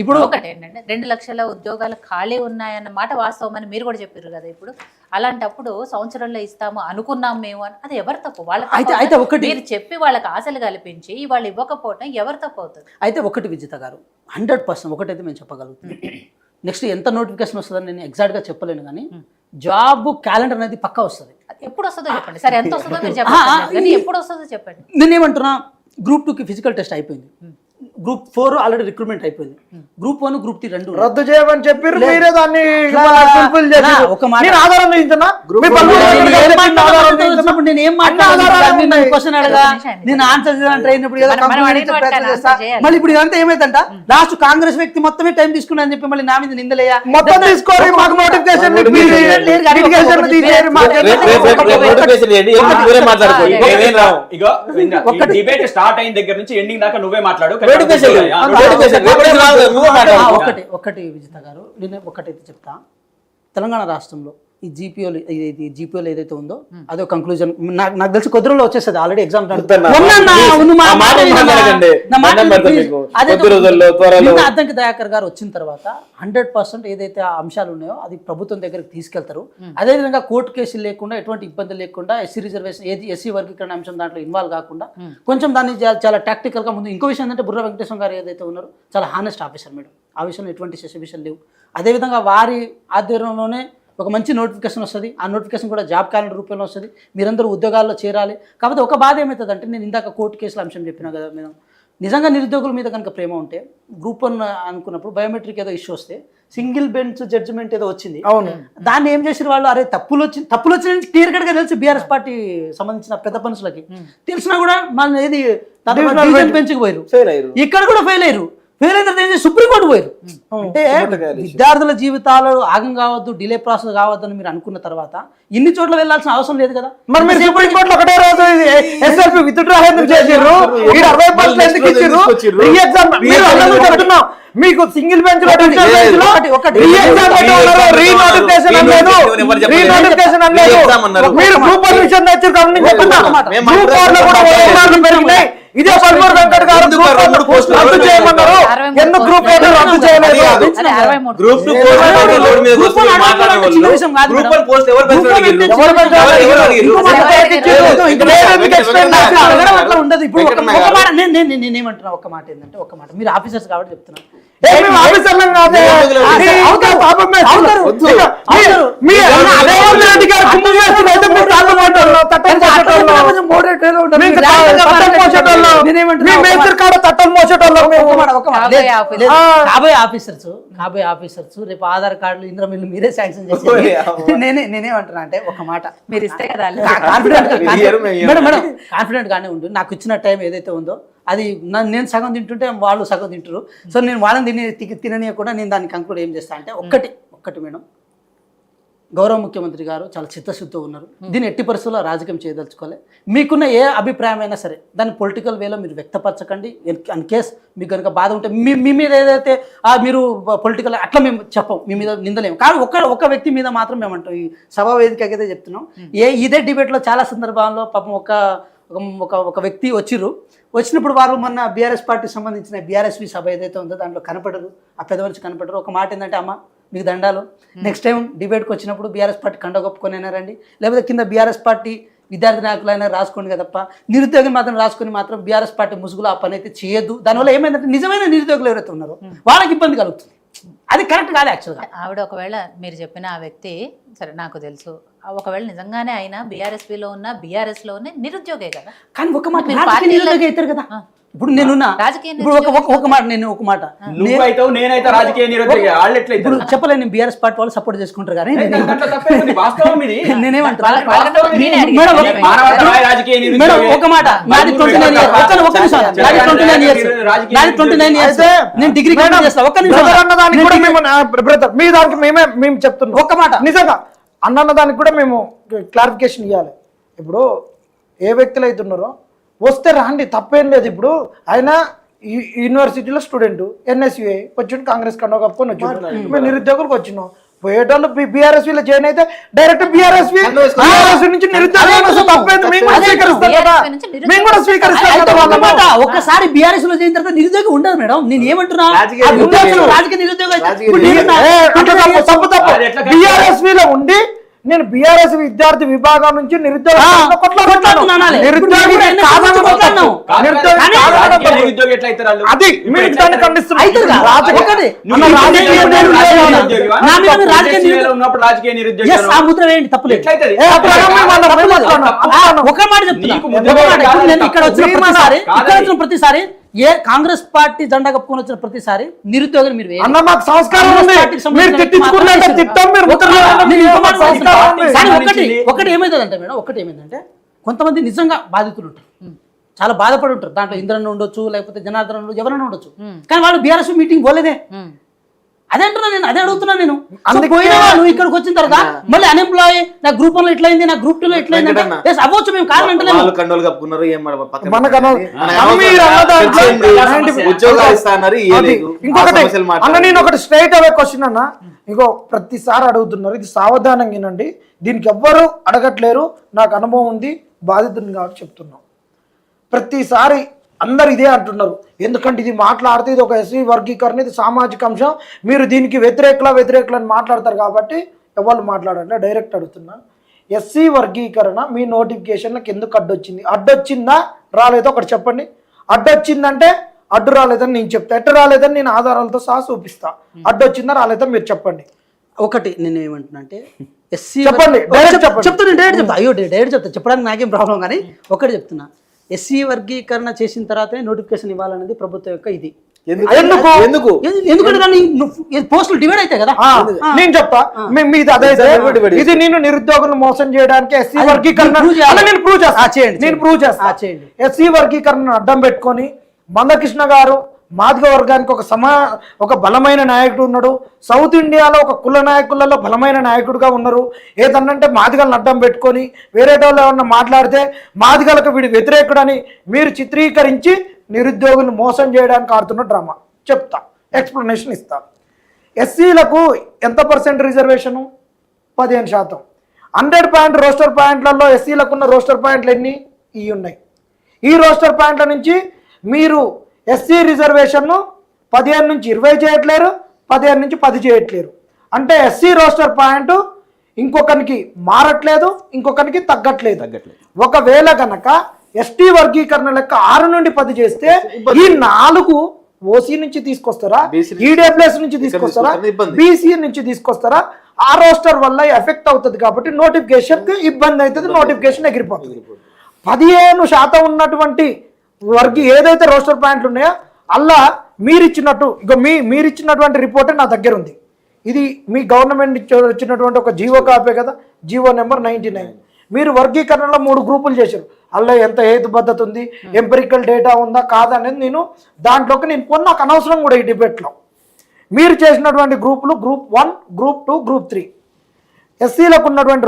ఇప్పుడు ఒకటి ఏంటంటే 2 లక్షల ఉద్యోగాలు ఖాళీ ఉన్నాయన్న మాట వాస్తవం అని మీరు కూడా చెప్పారు కదా. ఇప్పుడు అలాంటప్పుడు సంవత్సరంలో ఇస్తాము అనుకున్నాం మేము అని, అది ఎవరు తప్పు? అయితే ఒకటి మీరు చెప్పి వాళ్ళకి ఆశలు కల్పించి వాళ్ళు ఇవ్వకపోవటం ఎవరు తప్పు అవుతుంది? అయితే ఒకటి విజిత గారు 100% ఒకటైతే మేము చెప్పగలుగుతాం. నెక్స్ట్ ఎంత నోటిఫికేషన్ వస్తుందని నేను ఎగ్జాక్ట్గా చెప్పలేను, కానీ జాబ్ క్యాలెండర్ అనేది పక్కా వస్తుంది. ఎప్పుడు వస్తుందో చెప్పండి. సరే ఎంత వస్తుందో మీరు చెప్పండి, ఎప్పుడు వస్తుందో చెప్పండి. నేనేమంటున్నా, గ్రూప్ 2కి ఫిజికల్ టెస్ట్ అయిపోయింది, గ్రూప్ 4 ఆల్రెడీ రిక్రూట్మెంట్ అయిపోయింది, గ్రూప్ 1 గ్రూప్ 3 రెండు రద్దు చేయమని చెప్పారు. మీరే దాన్ని ఒక మాట ఆధారం నేను ఏం మాట్లాడాను క్వశ్చన్ అడగా నేను ఆన్సర్ అయినప్పుడు మళ్ళీ ఇప్పుడు ఇదంతా ఏమైందంట, లాస్ట్ కాంగ్రెస్ వ్యక్తి మొత్తమే టైం తీసుకున్నా అని చెప్పి మళ్ళీ నా మీద నిందలేయా మొత్తం తీసుకోవాలి. మాకు నోటిఫికేషన్ డిబేట్ స్టార్ట్ అయిన దగ్గర నుంచి ఎండింగ్ దాకా నువ్వే మాట్లాడు. ఒకటి విజిత గారు, నేను ఒకటైతే చెప్తా. తెలంగాణ రాష్ట్రంలో ఈ జీపీఓలు ఏదైతే ఉందో అదే కంక్లూజన్ నాకు తెలిసి కొద్ది రోజుల్లో వచ్చేస్తుంది. ఆల్రెడీ ఎగ్జామ్ అద్దంకి దయాకర్ గారు వచ్చిన తర్వాత 100% ఏదైతే అంశాలు ఉన్నాయో అది ప్రభుత్వం దగ్గరికి తీసుకెళ్తారు. అదేవిధంగా కోర్టు కేసులు లేకుండా ఎటువంటి ఇబ్బంది లేకుండా ఎస్సీ రిజర్వేషన్ ఎస్సీ వర్గీకరణ అంశం దాంట్లో ఇన్వాల్వ్ కాకుండా కొంచెం దాన్ని చాలా టాక్టికల్ గా ముందు. ఇంకో విషయం ఏంటంటే బుర్ర వెంకటేశ్వర గారు ఏదైతే ఉన్నారో చాలా హానెస్ట్ ఆఫీసర్ మేడం, ఆ విషయంలో ఎటువంటి సెషన్ లేవు. అదేవిధంగా వారి ఆధ్వర్యంలోనే ఒక మంచి నోటిఫికేషన్ వస్తుంది. ఆ నోటిఫికేషన్ కూడా జాబ్ క్యాలెండర్ రూపంలో వస్తుంది. మీరందరూ ఉద్యోగాల్లో చేరాలి. కాకపోతే ఒక బాధ ఏమవుతుంది అంటే, నేను ఇందాక కోర్టు కేసుల అంశం చెప్పినా కదా మేడం, నిజంగా నిరుద్యోగుల మీద కనుక ప్రేమ ఉంటే గ్రూప్ 1 అనుకున్నప్పుడు బయోమెట్రిక్ ఏదో ఇష్యూ వస్తే సింగిల్ బెంచ్ జడ్జిమెంట్ ఏదో వచ్చింది. అవును, దాన్ని ఏం చేసిన వాళ్ళు, అరే తప్పులు వచ్చిన క్లియర్ కట్ గా తెలిసి బీఆర్ఎస్ పార్టీ సంబంధించిన పెద్ద పనులకి తెలిసినా కూడా మన ఏది బెంచ్కి పోయారు, ఇక్కడ కూడా ఫెయిల్ అయ్యారు. ఫెయిల్ అయిన తర్వాత సుప్రీంకోర్టు పోయారు. అంటే విద్యార్థుల జీవితాలు ఆగం కావద్దు, డిలే ప్రాసెస్ కావద్దు అని మీరు అనుకున్న తర్వాత ఇన్ని చోట్ల వెళ్లాల్సిన అవసరం లేదు కదా. మరి మీరు సుప్రీంకోర్టులో ఒకటే రోజు ఎస్ఎల్పీ విత్డ్రా ఎందుకు చేసిర్రు? 40% ఎందుకు ఇచ్చిర్రు? రీ ఎగ్జామ్ చెప్తున్నాం మీకు సింగిల్ బెంచ్ లో మీరు గ్రూప్ 1 విషయం తెచ్చారు కాబట్టి గ్రూప్ 4 లో కూడా పెరిగినాయి. ఇదే పల్మూరు వెంకట్ గారు రద్దు చేయమన్నారు, ఎందుకు గ్రూప్ 8 రద్దు చేయలేదు? నేనేమంటున్నా, ఒక మాట ఏంటంటే, ఒక మాట మీరు ఆఫీసర్స్ కాబట్టి చెప్తున్నా, కాబోయే ఆఫీసర్స్ రేపు ఆధార్ కార్డులు ఇంద్రమిల్లు మీరే శాంక్షన్ చేసి నేనేమంటున్నా అంటే, ఒక మాట మీరు ఇస్తే కదా కాన్ఫిడెంట్ గానే ఉంటుంది. నాకు ఇచ్చిన టైం ఏదైతే ఉందో అది నేను సగం తింటుంటే వాళ్ళు సగం తింటారు. సో నేను వాళ్ళని తిననీయకుండా నేను దాన్ని కంక్లూడ్ ఏం చేస్తా అంటే, ఒక్కటి మేడం, గౌరవ ముఖ్యమంత్రి గారు చాలా చిత్తశుద్ధితో ఉన్నారు. దీన్ని ఎట్టి పరిస్థితుల్లో రాజకీయం చేయదలుచుకోవాలి. మీకున్న ఏ అభిప్రాయం అయినా సరే దాన్ని పొలిటికల్ వేలో మీరు వ్యక్తపరచకండి. ఇన్ కేస్ మీకు కనుక బాధ ఉంటే మీ మీద ఏదైతే మీరు పొలిటికల్ అట్లా మేము చెప్పం, మీ మీద నిందలేము. కానీ ఒక వ్యక్తి మీద మాత్రం మేము అంటాం, ఈ సభా వేదిక అయితే చెప్తున్నాం. ఇదే డిబేట్లో చాలా సందర్భాల్లో పాపం ఒక వ్యక్తి వచ్చినప్పుడు వారు మొన్న బీఆర్ఎస్ పార్టీకి సంబంధించిన బీఆర్ఎస్వి సభ ఏదైతే ఉందో దాంట్లో కనపడరు, ఆ పెద్ద మనిషి కనపడరు. ఒక మాట ఏంటంటే, అమ్మ మీకు దండాలు, నెక్స్ట్ టైం డిబేట్కి వచ్చినప్పుడు బీఆర్ఎస్ పార్టీ కండ గొప్పుకొనైనా రండి, లేకపోతే కింద బీఆర్ఎస్ పార్టీ విద్యార్థి నాయకులైనా రాసుకోండి కదా తప్ప నిరుద్యోగం మాత్రం రాసుకొని మాత్రం బీఆర్ఎస్ పార్టీ ముసుగులో ఆ పని అయితే చేయొద్దు. దానివల్ల ఏమైందంటే నిజమైన నిరుద్యోగులు ఎవరైతే ఉన్నారో వాళ్ళకి ఇబ్బంది కలుగుతుంది. అది కరెక్ట్ కాదు యాక్చువల్గా. ఆవిడ ఒకవేళ మీరు చెప్పిన ఆ వ్యక్తి, సరే నాకు తెలుసు, ఒకవేళ నిజంగానే అయినా బీఆర్ఎస్పీలో ఉన్న బీఆర్ఎస్ లో ఉన్న నిరుద్యోగే కదా. కానీ ఒక మాట నిరుద్యోగి అవుతారు కదా. ఇప్పుడు నేనున్నా ఒక మాట నేనైతే రాజకీయ నిరుద్యోగి ఇప్పుడు చెప్పలేను, నేను బీఆర్ఎస్ పార్టీ వాళ్ళు సపోర్ట్ చేసుకుంటారు కానీ నేనేమంటారు ఒక మాట, నాది 29 years, నేను డిగ్రీ చేస్తా. ఒక్క నిమిషం మీ దానికి మేము చెప్తున్నాం. ఒక్క మాట, నిజంగా అన్న దానికి కూడా మేము క్లారిఫికేషన్ ఇవ్వాలి. ఇప్పుడు ఏ వ్యక్తులు అవుతున్నారో వస్తే రాండి, తప్పేం లేదు. ఇప్పుడు ఆయన యూనివర్సిటీలో స్టూడెంట్, ఎన్ఎస్యుఐ వచ్చిండు, కాంగ్రెస్ కండో కప్పుకొని వచ్చిండు, మేము నిరుద్యోగులకు వచ్చినాం. పోయేటోళ్ళు బీఆర్ఎస్ లో జాయిన్ అయితే డైరెక్ట్ బీఆర్ఎస్ నుంచి నిరుద్యోగం తప్పేది మేము కూడా స్వీకరిస్తాం కదా, మేము కూడా స్వీకరిస్తాం అయితే కదా ఒక్క వాళ్ళను. మాట, ఒక్కసారి బీఆర్ఎస్ లో చేసిన తర్వాత నిరుద్యోగం ఉండదు మేడం. నేను ఏమంటున్నా, రాజకీయ ఆ నిరుద్యోగం. విద్యార్థులు రాజకీయ నిరుద్యోగం అయితే రాజకీయ ఇప్పుడు నేను నిరుద్యోగం. అట్లా తప్పు తప్పు అది ఎట్లా బీఆర్ఎస్ లో ఉండి నేను బీఆర్ఎస్ విద్యార్థి విభాగం నుంచి నిరుద్యోగ కొట్లాడుతున్నాను అనాలి. నిరుద్యోగి ఇప్పుడు నేను కాదని కొట్లాడినాం. తప్పు. నిరుద్యోగి కానీ కాదని రాజకీయ తప్పు. నిరుద్యోగి ఎట్లా అవుతారు వాళ్ళు? అది ఇప్పుడు మీరు ఎట్లా దాన్ని అవుతారు? ఖండిస్తున్నారు. అవుతారు కదా? రాజకీయ- ఒకటి. నువ్వు అన్న రాజకీయ రాజకీయ నిరుద్యోగి నిరుద్యోగి నా మీద ఉన్నప్పుడు రాజకీయ రాజకీయ ఉన్నప్పుడు రాజకీయ నిరుద్యోగి Yes, ఆ ముద్ర వేయండి, తప్పులేదు. ఎట్లయితది? ఏ, అప్పుడు అనమ్మ వాళ్ళ తప్పులేదు. మాట్లాడను. ఒక మాట చెప్తున్నా, నీకు ఒక ముద్ర మాట. వేయడం ఇప్పుడు నేను కాదు, ఇక్కడ వచ్చిన తప్పు. ప్రతిసారి, కాదు ఇక్కడ అది. వచ్చిన ప్రతిసారి ఏ కాంగ్రెస్ పార్టీ జెండా కప్పుకొని వచ్చిన ప్రతిసారి నిరుద్యోగులు మీరు వేయండి. అన్న మాకు సంస్కారం ఉంది, మీరు తిట్టించుకున్నాక తిట్టాం, మీరు ముద్ర వేయండి. నేను ఇంకో మాట మాకు సంస్కారం చెప్తున్నా. ఉంది. కానీ ఒకటి ఏమైందంటే మేడం, ఒకటి ఏమైందంటే కొంతమంది నిజంగా బాధితులు ఉంటారు, చాలా బాధపడి ఉంటారు. దాంట్లో ఇంద్రన్న ఉండొచ్చు, లేకపోతే జనార్దన్ ఉండొచ్చు, ఎవరైనా ఉండొచ్చు. కానీ వాళ్ళు బీఆర్ఎస్ మీటింగ్ పోలేదే. అదే అంటున్నా నేను, అదే అడుగుతున్నా నేను. అందుకే- పోయినా నువ్వు ఇక్కడికి వచ్చిన తర్వాత మళ్ళీ అన్ఎంప్లాయీ, నా గ్రూప్ 1 లో ఇట్లయింది, నా గ్రూప్ 2 లో ఇట్లయింది అంటే, వెంకటన్న. yes, అవ్వచ్చు, మేము కారణం అంటలేము. వాళ్ళు కండోలు కప్పుకున్నారు, ఏం మన పక్కన మనకన్నా మనకు అమ్మ మీరు అన్న దాంట్లో వచ్చింది, అలాంటి ఉద్యోగాలు ఇస్తా అన్నారు, అది. ఇయ్యలేదు. ఆ ఇంకొకటి సమస్యలు అన్న, మాట్లాడాలి. నేను ఒకటి స్ట్రైట్ అవే క్వశ్చన్ అన్న, ఇంకో ప్రతిసారి అడుగుతున్నారు, ఇది సావధానంగా వినండి, దీనికి ఎవ్వరు అడగట్లేరు, నాకు అనుభవం ఉంది, బాధితుని కాబట్టి చెప్తున్నాం. ప్రతిసారి అందరు ఇదే అంటున్నారు, ఎందుకంటే ఇది మాట్లాడితే ఇది ఒక ఎస్సీ వర్గీకరణ, ఇది సామాజిక అంశం, మీరు దీనికి వ్యతిరేకులు అని మాట్లాడతారు కాబట్టి ఎవరు మాట్లాడండి. డైరెక్ట్ అడుగుతున్నా, ఎస్సీ వర్గీకరణ మీ నోటిఫికేషన్లకు ఎందుకు అడ్డొచ్చిందా రాలేదో ఒకటి చెప్పండి. అడ్డొచ్చిందంటే అడ్డు రాలేదని నేను చెప్తా, ఎట్టు రాలేదని నేను ఆధారాలతో సహా చూపిస్తా. అడ్డొచ్చిందా రాలేదా మీరు చెప్పండి. ఒకటి నేను ఏమంటున్నా అంటే, ఎస్సీ చెప్పండి, direct చెప్పండి. చెప్తాను, డైరెక్ట్ చెప్తా. అయ్యో డైరెక్ట్ చెప్తా, చెప్పడానికి నాకేం ప్రాబ్లం. కానీ ఒకటి చెప్తున్నా, ఎస్సీ వర్గీకరణ చేసిన తర్వాతే నోటిఫికేషన్ ఇవ్వాలనేది ప్రభుత్వం యొక్క ఇది. ఎందుకు ఎందుకంటే దాన్ని పోస్టులు డివైడ్ అవుతాయి కదా. నేను చెప్తా, మీది అదే ఇది నేను నిరుద్యోగులను మోసం చేయడానికి ఎస్సీ అది వర్గీకరణ prove చేయాలి. అలా నేను ప్రూవ్ చేస్తా. చేయండి, నేను ప్రూవ్ చేస్తా. చేయండి. ఎస్సీ వర్గీకరణను అడ్డం పెట్టుకొని మందకృష్ణ గారు మాదిగ వర్గానికి ఒక బలమైన నాయకుడు ఉన్నాడు, సౌత్ ఇండియాలో ఒక కుల నాయకులలో బలమైన నాయకుడుగా ఉన్నారు. ఏదన్నంటే మాదిగలను అడ్డం పెట్టుకొని వేరే వాళ్ళు ఏమన్నా మాట్లాడితే మాదిగలకు వీడి వ్యతిరేకుడని మీరు చిత్రీకరించి నిరుద్యోగులను మోసం చేయడానికి ఆడుతున్న డ్రామా చెప్తా, ఎక్స్ప్లెనేషన్ ఇస్తా. ఎస్సీలకు ఎంత % రిజర్వేషను? 15%. 100 పాయింట్ రోస్టర్ పాయింట్లలో ఎస్సీలకు ఉన్న రోస్టర్ పాయింట్లు ఎన్ని? ఇవి ఉన్నాయి. ఈ రోస్టర్ పాయింట్ల నుంచి మీరు ఎస్సీ రిజర్వేషన్ను 15 నుంచి 20 చేయట్లేరు, 15 నుంచి 10 చేయట్లేరు. అంటే ఎస్సీ రోస్టర్ పాయింట్ ఇంకొకరికి మారట్లేదు, ఇంకొకరికి తగ్గట్లేదు. ఒకవేళ కనుక ఎస్టీ వర్గీకరణ లెక్క 6 నుండి 10 చేస్తే ఈ 4 ఓసీ నుంచి తీసుకొస్తారా, ఈడబ్ల్యూఎస్ నుంచి తీసుకొస్తారా, బీసీ నుంచి తీసుకొస్తారా? ఆ రోస్టర్ వల్ల ఎఫెక్ట్ అవుతుంది కాబట్టి నోటిఫికేషన్ ఇబ్బంది అవుతుంది, నోటిఫికేషన్ ఎగిరిపోతుంది. 15% ఉన్నటువంటి ఏదైతే రోస్టర్ పాయింట్లు ఉన్నాయో అలా మీరిచ్చినటువంటి రిపోర్టే నా దగ్గర ఉంది. ఇది మీ గవర్నమెంట్ వచ్చినటువంటి ఒక జీవో కాపే కదా, జీవో నెంబర్ 99. మీరు వర్గీకరణలో 3 గ్రూపులు చేశారు, అలా ఎంత హేతుబద్ధత ఉంది, ఎంపెరికల్ డేటా ఉందా కాదా అనేది నేను దాంట్లోకి నేను నాకు అనవసరం కూడా ఈ డిబేట్లో. మీరు చేసినటువంటి గ్రూపులు గ్రూప్ 1, గ్రూప్ 2, గ్రూప్ 3 ఎస్సీలకు ఉన్నటువంటి